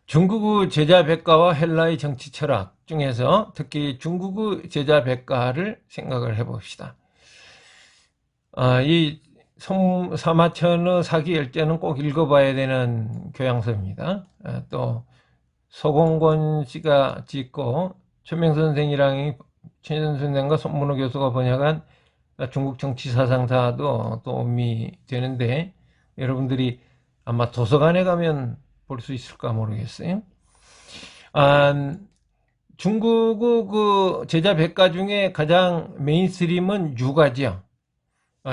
중국의 제자백과와 헬라의 정치 철학 중에서 특히 중국의 제자백과를 생각을 해봅시다. 이 사마천의 사기열전은 꼭 읽어봐야 되는 교양서입니다. 또 소공권 씨가 짓고 최명 선생과 손문호 교수가 번역한 중국 정치 사상사도 도움이 되는데 여러분들이 아마 도서관에 가면 볼 수 있을까 모르겠어요. 중국의 그 제자 백과 중에 가장 메인스트림은 유가죠.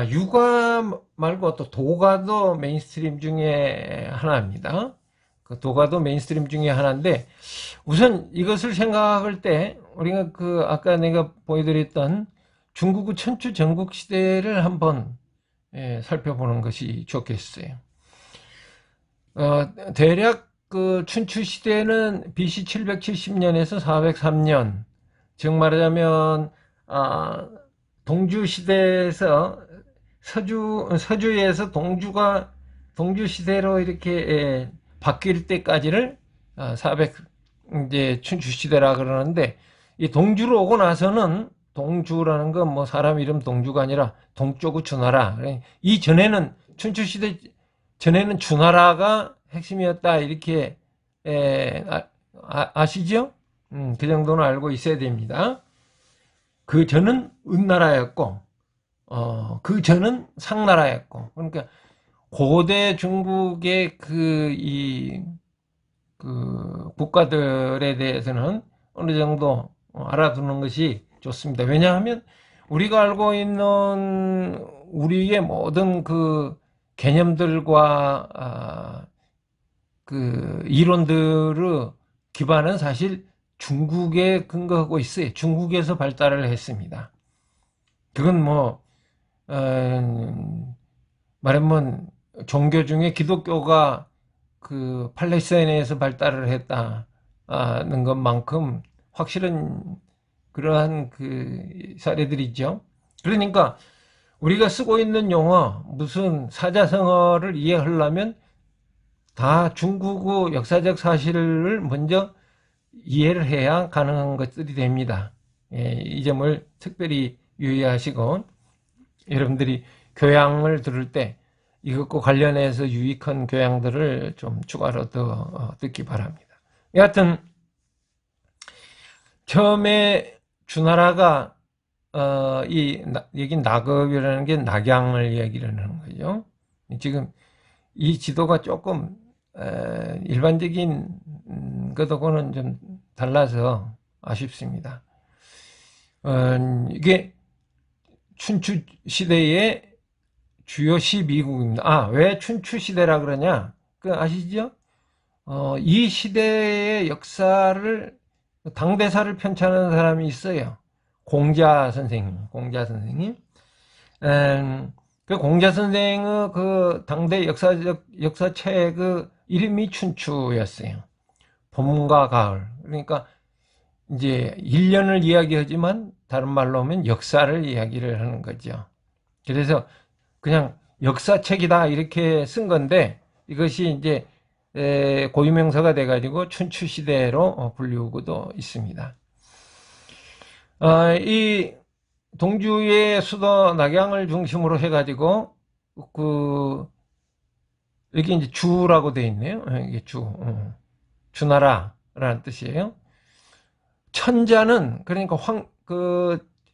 유가 말고 또 도가도 메인스트림 중에 하나입니다. 그 도가도 메인스트림 중에 하나인데 우선 이것을 생각할 때 우리가 그 아까 내가 보여드렸던 중국의 천추 전국 시대를 한번 살펴보는 것이 좋겠어요. 대략 그 춘추 시대는 BC 770년에서 403년, 즉 말하자면 동주 시대에서 서주에서 동주 시대로 이렇게 바뀔 때까지를 400 이제 춘추 시대라 그러는데 이 동주로 오고 나서는 동주라는 건 뭐 사람 이름 동주가 아니라 동쪽의 주나라. 이 전에는 춘추 시대 전에는 주나라가 핵심이었다 이렇게 아시죠? 그 정도는 알고 있어야 됩니다. 그 전은 은나라였고 그 전은 상나라였고 그러니까 고대 중국의 그 국가들에 대해서는 어느 정도 알아두는 것이 좋습니다. 왜냐하면 우리가 알고 있는 우리의 모든 그 개념들과 그 이론들의 기반은 사실 중국에 근거하고 있어요. 중국에서 발달을 했습니다. 그건 말하면 종교 중에 기독교가 그 팔레스타인에서 발달을 했다는 것만큼 확실한 그러한 그 사례들이죠. 그러니까 우리가 쓰고 있는 용어, 무슨 사자성어를 이해하려면 다 중국어 역사적 사실을 먼저 이해를 해야 가능한 것들이 됩니다. 이 점을 특별히 유의하시고 여러분들이 교양을 들을 때 이것과 관련해서 유익한 교양들을 좀 추가로 더 듣기 바랍니다. 여하튼 처음에 주나라가 여기 나급이라는 게 낙양을 이야기를 하는 거죠. 지금 이 지도가 조금 일반적인 것하고는 좀 달라서 아쉽습니다. 이게 춘추 시대의 주요 12국입니다. 왜 춘추 시대라 그러냐? 그 아시죠? 이 시대의 역사를 당대사를 편찬하는 사람이 있어요. 공자 선생님. 그 공자 선생의 그 당대 역사책 그 이름이 춘추였어요. 봄과 가을. 그러니까 이제 1년을 이야기하지만 다른 말로 하면 역사를 이야기를 하는 거죠. 그래서 그냥 역사책이다 이렇게 쓴 건데 이것이 이제 고유명사가 돼가지고 춘추시대로 불리우고도 있습니다. 이 동주의 수도 낙양을 중심으로 해가지고 여기 이제 주라고 되어 있네요. 이게 주나라라는 뜻이에요. 천자는 그러니까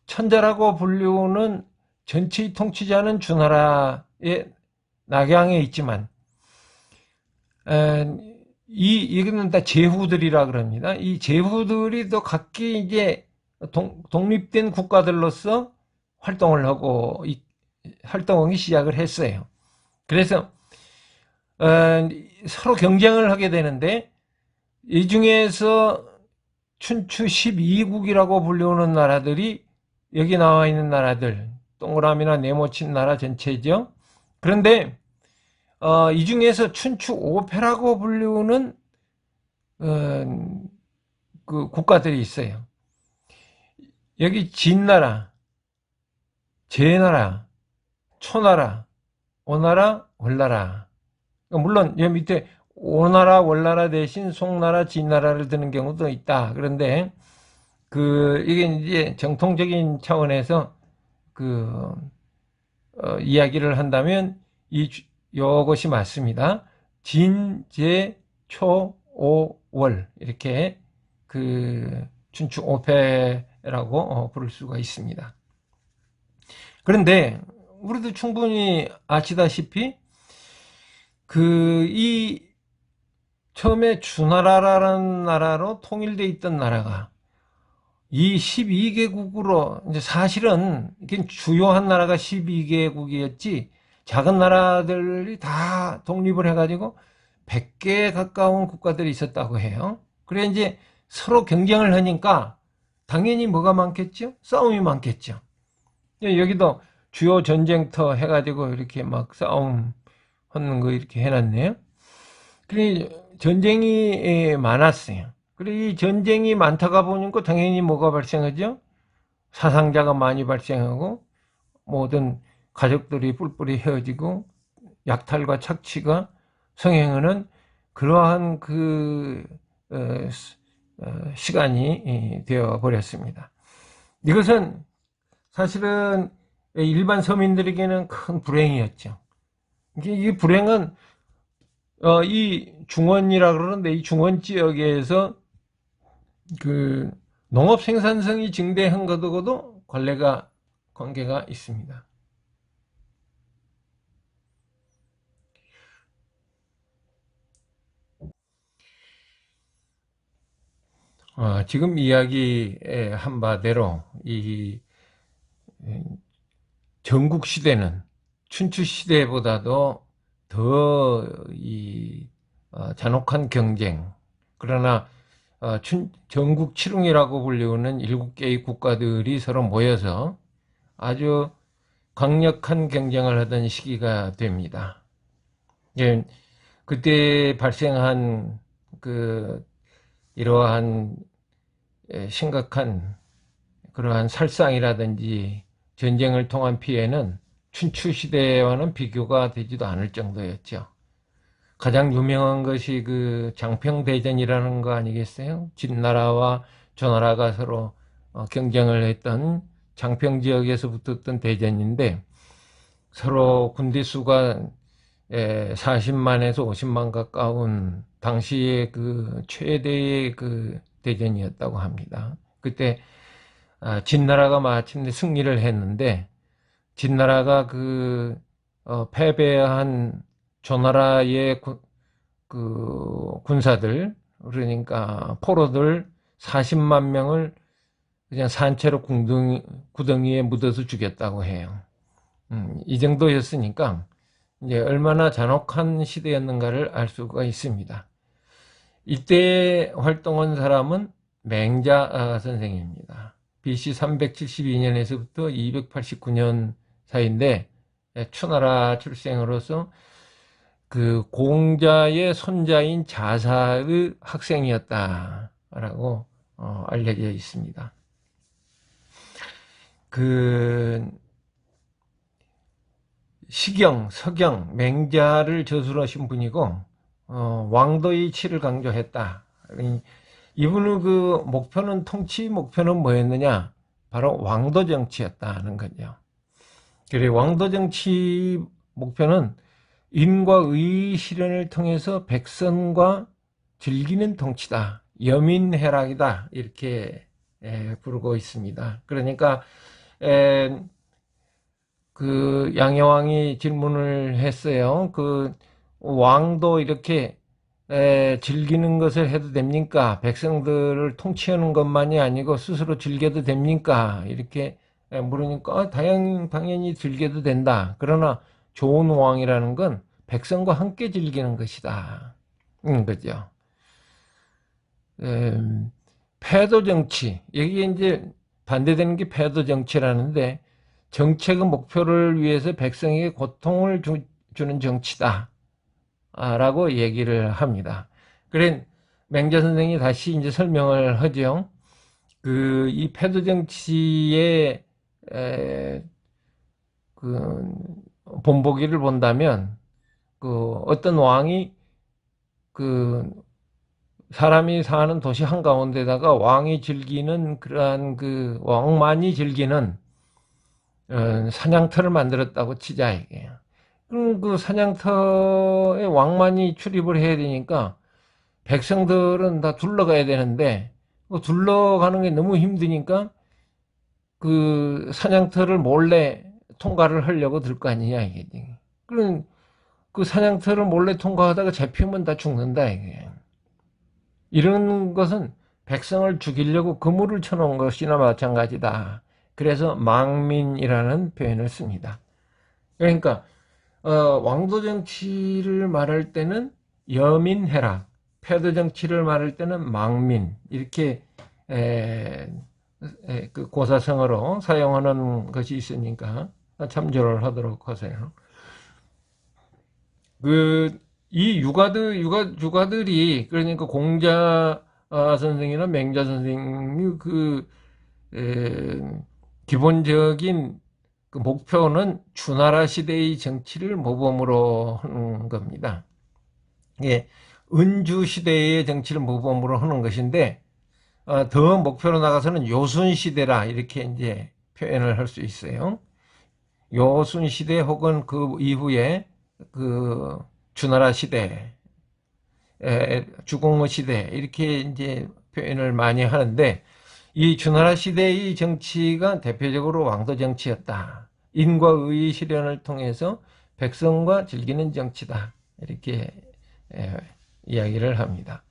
천자라고 불리우는 전체의 통치자는 주나라의 낙양에 있지만 이거는 다 제후들이라 그럽니다. 이 제후들이 또 각기 이제 독립된 국가들로서 활동을 활동하기 시작을 했어요. 그래서 서로 경쟁을 하게 되는데 이 중에서 춘추 12국이라고 불리우는 나라들이 여기 나와 있는 나라들 동그라미나 네모친 나라 전체죠. 그런데 이 중에서 춘추 5패라고 불리우는 그 국가들이 있어요. 여기 진나라, 제나라, 초나라, 오나라, 월나라. 물론 여기 밑에 오나라, 월나라 대신 송나라, 진나라를 드는 경우도 있다. 그런데 이게 이제 정통적인 차원에서 그 이야기를 한다면 요것이 맞습니다. 진, 제, 초, 오, 월 이렇게 춘추 5패라고 부를 수가 있습니다. 그런데 우리도 충분히 아시다시피 이 처음에 주나라라는 나라로 통일돼 있던 나라가 이 12개국으로 이제 사실은 이게 주요한 나라가 12개국이었지 작은 나라들이 다 독립을 해가지고 100개에 가까운 국가들이 있었다고 해요. 그래 이제 서로 경쟁을 하니까 당연히 뭐가 많겠죠? 싸움이 많겠죠. 여기도 주요 전쟁터 해가지고 이렇게 막 싸움 하는 거 이렇게 해놨네요. 그래 전쟁이 많았어요. 그래 이 전쟁이 많다가 보니까 당연히 뭐가 발생하죠? 사상자가 많이 발생하고 모든 가족들이 뿔뿔이 헤어지고 약탈과 착취가 성행하는 그러한 시간이 되어 버렸습니다. 이것은 사실은 일반 서민들에게는 큰 불행이었죠. 이 불행은 이 중원이라 그러는데 이 중원 지역에서 농업 생산성이 증대한 것하고도 관계가 있습니다. 지금 이야기한 바대로 이 전국 시대는 춘추 시대보다도 더 잔혹한 경쟁, 그러나 전국 칠웅이라고 불리우는 7개의 국가들이 서로 모여서 아주 강력한 경쟁을 하던 시기가 됩니다. 예, 그때 발생한 이러한 심각한 그러한 살상이라든지 전쟁을 통한 피해는 춘추 시대와는 비교가 되지도 않을 정도였죠. 가장 유명한 것이 장평대전이라는 거 아니겠어요? 진나라와 조나라가 서로 경쟁을 했던 장평 지역에서 붙었던 대전인데 서로 군대 수가 40만에서 50만 가까운 당시의 최대의 대전이었다고 합니다. 그때 진나라가 마침내 승리를 했는데 진나라가 패배한 조나라의 군사들, 그러니까 포로들 40만 명을 그냥 산채로 구덩이에 묻어서 죽였다고 해요. 이 정도였으니까 이제 얼마나 잔혹한 시대였는가를 알 수가 있습니다. 이때 활동한 사람은 맹자 선생입니다. BC 372년에서부터 289년 사이인데 추나라 출생으로서 공자의 손자인 자사의 학생이었다라고 알려져 있습니다. 시경, 서경, 맹자를 저술하신 분이고 왕도의 치를 강조했다. 이분의 목표는 통치 목표는 뭐였느냐? 바로 왕도 정치였다는 거죠. 그래 왕도 정치 목표는 인과 의 실현을 통해서 백성과 즐기는 통치다. 여민해락이다. 이렇게 부르고 있습니다. 그러니까 양여왕이 질문을 했어요. 왕도 이렇게 즐기는 것을 해도 됩니까? 백성들을 통치하는 것만이 아니고 스스로 즐겨도 됩니까? 이렇게 물으니까 당연히 즐겨도 된다. 그러나 좋은 왕이라는 건 백성과 함께 즐기는 것이다. 그죠. 패도 정치. 여기에 이제 반대되는 게 패도 정치라는데 정책의 목표를 위해서 백성에게 고통을 주는 정치다. 라고 얘기를 합니다. 그래, 맹자 선생이 다시 이제 설명을 하죠. 이 패도 정치의, 본보기를 본다면, 어떤 왕이 그 사람이 사는 도시 한가운데다가 왕이 즐기는 그러한 그 왕만이 즐기는 사냥터를 만들었다고 치자 이게. 그럼 그 사냥터에 왕만이 출입을 해야 되니까 백성들은 다 둘러가야 되는데 그 둘러가는 게 너무 힘드니까 그 사냥터를 몰래 통과를 하려고 들 거 아니냐 이게. 그럼 그 사냥터를 몰래 통과하다가 잡히면 다 죽는다 이게. 이런 것은 백성을 죽이려고 그물을 쳐놓은 것이나 마찬가지다. 그래서 망민이라는 표현을 씁니다. 그러니까 왕도 정치를 말할 때는 여민해라, 패도 정치를 말할 때는 망민 이렇게 그 고사성어로 사용하는 것이 있으니까 참조를 하도록 하세요. 이 유가들이 그러니까 공자 선생이나 맹자 선생이 기본적인 그 목표는 주나라 시대의 정치를 모범으로 하는 겁니다. 예, 은주 시대의 정치를 모범으로 하는 것인데 더 목표로 나가서는 요순 시대라 이렇게 이제 표현을 할 수 있어요. 요순 시대 혹은 그 이후에 그 주나라 시대, 주공의 시대 이렇게 이제 표현을 많이 하는데 이 주나라 시대의 정치가 대표적으로 왕도 정치였다. 인과 의의 실현을 통해서 백성과 즐기는 정치다. 이렇게 이야기를 합니다.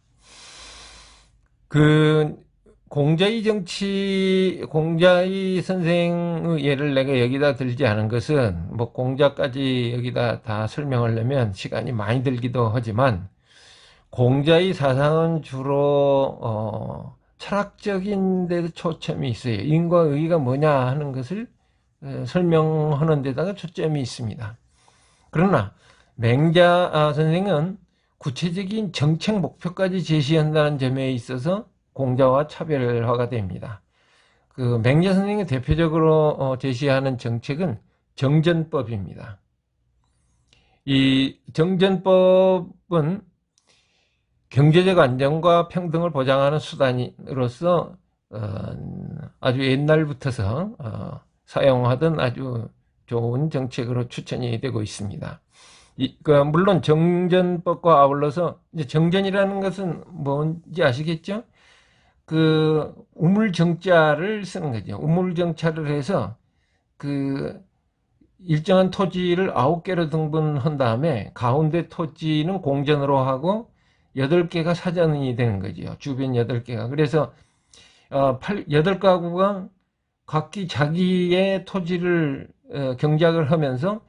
그 공자의 정치, 공자의 선생의 예를 내가 여기다 들지 않은 것은 뭐 공자까지 여기다 다 설명하려면 시간이 많이 들기도 하지만 공자의 사상은 주로 철학적인 데도 초점이 있어요. 인과 의가 뭐냐 하는 것을 설명하는 데다가 초점이 있습니다. 그러나 맹자 선생은 구체적인 정책 목표까지 제시한다는 점에 있어서 공자와 차별화가 됩니다. 그 맹자 선생이 대표적으로 제시하는 정책은 정전법입니다. 이 정전법은 경제적 안정과 평등을 보장하는 수단으로서 아주 옛날부터서 사용하던 아주 좋은 정책으로 추천이 되고 있습니다. 물론 정전법과 아울러서 이제 정전이라는 것은 뭔지 아시겠죠? 그 우물정자를 쓰는 거죠. 우물정자를 해서 그 일정한 토지를 9개로 등분한 다음에 가운데 토지는 공전으로 하고 8개가 사전이 되는 거죠. 주변 8개가. 그래서 8가구가 각기 자기의 토지를 경작을 하면서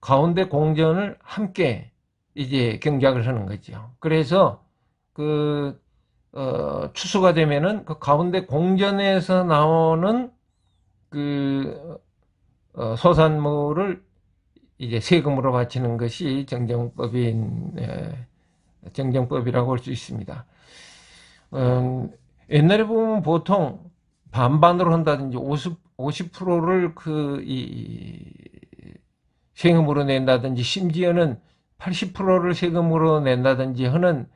가운데 공전을 함께 이제 경작을 하는 거죠. 그래서 추수가 되면은 그 가운데 공전에서 나오는 소산물을 이제 세금으로 바치는 것이 정정법이라고 할 수 있습니다. 옛날에 보면 보통 반반으로 한다든지 50%를 세금으로 낸다든지 심지어는 80%를 세금으로 낸다든지 하는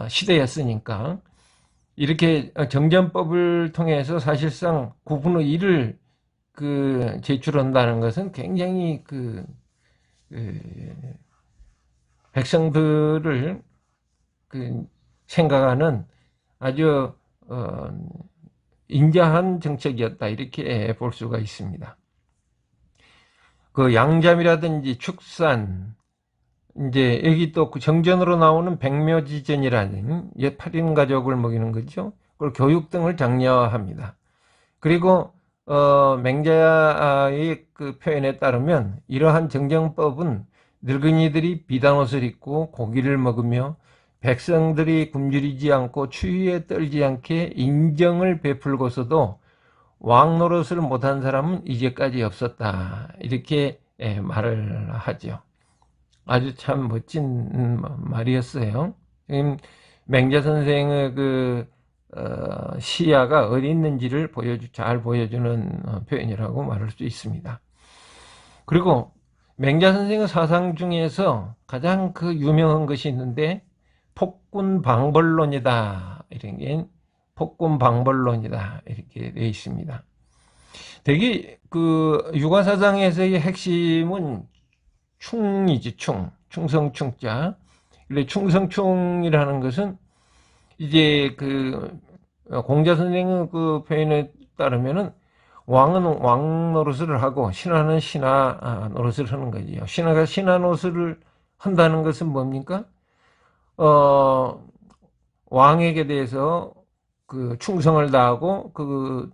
시대였으니까 이렇게 정전법을 통해서 사실상 9분의 1을 제출한다는 것은 굉장히 백성들을 생각하는 아주 인자한 정책이었다 이렇게 볼 수가 있습니다. 그 양잠이라든지 축산, 이제 여기 또 그 정전으로 나오는 백묘지전이라는 옛 8인 가족을 먹이는 거죠. 그리고 교육 등을 장려합니다. 그리고 맹자의 그 표현에 따르면 이러한 정정법은 늙은이들이 비단 옷을 입고 고기를 먹으며 백성들이 굶주리지 않고 추위에 떨지 않게 인정을 베풀고서도 왕 노릇을 못한 사람은 이제까지 없었다. 이렇게 말을 하죠. 아주 참 멋진 말이었어요. 맹자 선생의 시야가 어디 있는지를 잘 보여주는 표현이라고 말할 수 있습니다. 그리고 맹자 선생의 사상 중에서 가장 유명한 것이 있는데 폭군 방벌론이다. 이런 게 폭군 방벌론이다. 이렇게 되어 있습니다. 되게 그 육아사상에서의 핵심은 충이지, 충성충자. 근데 충성충이라는 것은 이제 그 공자 선생의 그 표현에 따르면은 왕은 왕 노릇을 하고 신하는 신하 노릇을 하는 거지요. 신하가 신하 노릇을 한다는 것은 뭡니까? 왕에게 대해서 그 충성을 다하고 그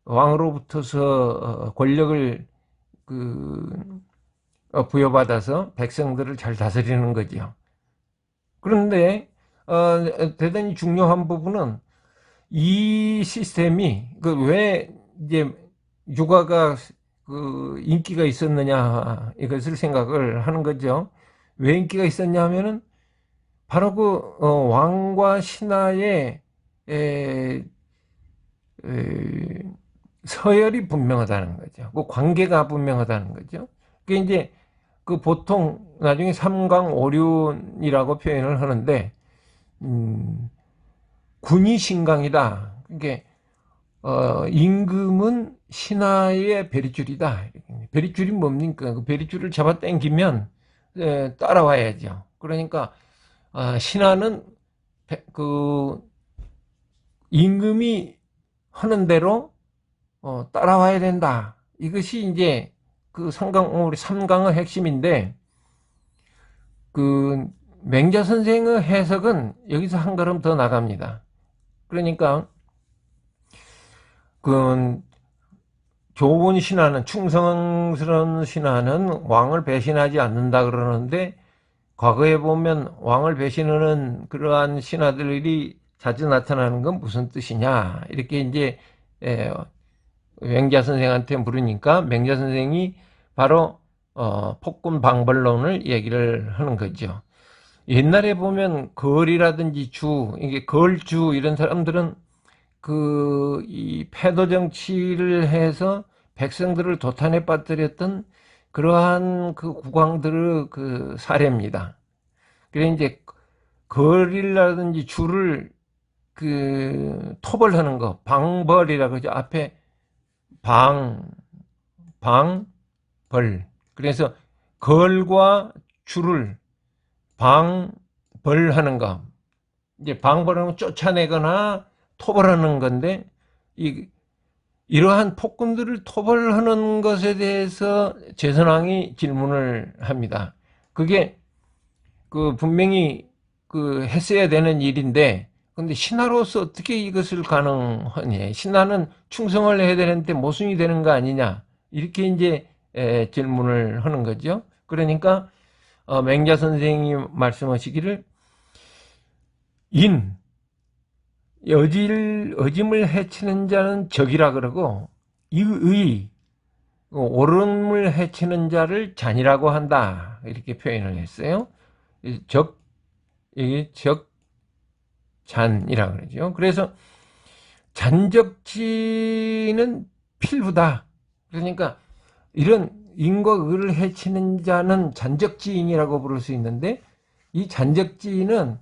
왕으로부터서 권력을 그 부여받아서 백성들을 잘 다스리는 거지요. 그런데 대단히 중요한 부분은 이 시스템이 그 왜 이제 육아가 그 인기가 있었느냐 이것을 생각을 하는 거죠. 왜 인기가 있었냐 하면은 바로 그 왕과 신하의 에, 에, 서열이 분명하다는 거죠. 그 관계가 분명하다는 거죠. 그게 이제 그 보통 나중에 삼강오륜이라고 표현을 하는데 군이 신강이다. 이게 임금은 신하의 베리줄이다. 베리줄이 뭡니까? 그 베리줄을 잡아 당기면 따라와야죠. 그러니까 신하는 그 임금이 하는 대로 따라와야 된다. 이것이 이제 그 우리 삼강의 핵심인데, 그 맹자 선생의 해석은 여기서 한 걸음 더 나갑니다. 그러니까 그 좋은 신하는, 충성스러운 신하는 왕을 배신하지 않는다 그러는데, 과거에 보면 왕을 배신하는 그러한 신하들이 자주 나타나는 건 무슨 뜻이냐 이렇게 이제 맹자 선생한테 물으니까 맹자 선생이 바로 폭군 방벌론을 얘기를 하는 거죠. 옛날에 보면 거리라든지 이게 걸주 이런 사람들은 이 패도 정치를 해서 백성들을 도탄에 빠뜨렸던 그러한 그 국왕들의 그 사례입니다. 그래 이제 거리라든지 주를 그 토벌하는 거, 방벌이라고 하죠. 앞에 벌. 그래서 걸과 줄을 방벌하는 거. 이제 방벌하는 쫓아내거나 토벌하는 건데, 이러한 폭군들을 토벌하는 것에 대해서 제선왕이 질문을 합니다. 그게 그 분명히 그 했어야 되는 일인데, 근데 신하로서 어떻게 이것을 가능하냐? 신하는 충성을 해야 되는데 모순이 되는 거 아니냐? 이렇게 이제 질문을 하는 거죠. 그러니까 맹자 선생이 말씀하시기를 어짐을 해치는 자는 적이라 그러고 옳음을 해치는 자를 잔이라고 한다. 이렇게 표현을 했어요. 이게 잔이라 그러죠. 그래서 잔적지는 필부다. 그러니까 이런 인과 의를 해치는 자는 잔적지인이라고 부를 수 있는데, 이 잔적지인은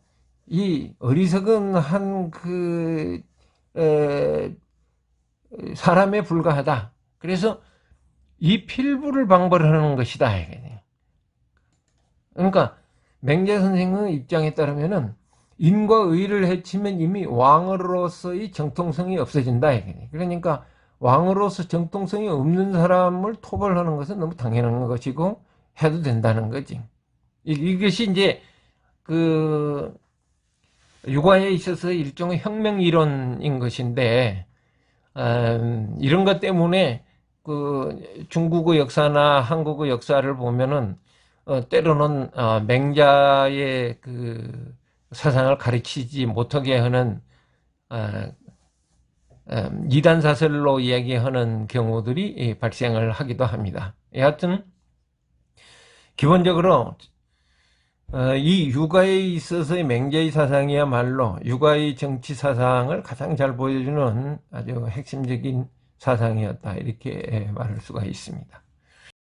이 어리석은 한 사람에 불과하다. 그래서 이 필부를 방벌하는 것이다. 그러니까 맹자 선생의 입장에 따르면은 인과 의를 해치면 이미 왕으로서의 정통성이 없어진다. 그러니까 왕으로서 정통성이 없는 사람을 토벌하는 것은 너무 당연한 것이고 해도 된다는 거지. 이것이 이제 그 육아에 있어서 일종의 혁명 이론인 것인데, 이런 것 때문에 그 중국의 역사나 한국의 역사를 보면은 때로는 맹자의 그 사상을 가르치지 못하게 하는 이단 사설로 이야기하는 경우들이 발생을 하기도 합니다. 여하튼 기본적으로 이 육아에 있어서의 맹자의 사상이야말로 육아의 정치 사상을 가장 잘 보여주는 아주 핵심적인 사상이었다, 이렇게 말할 수가 있습니다.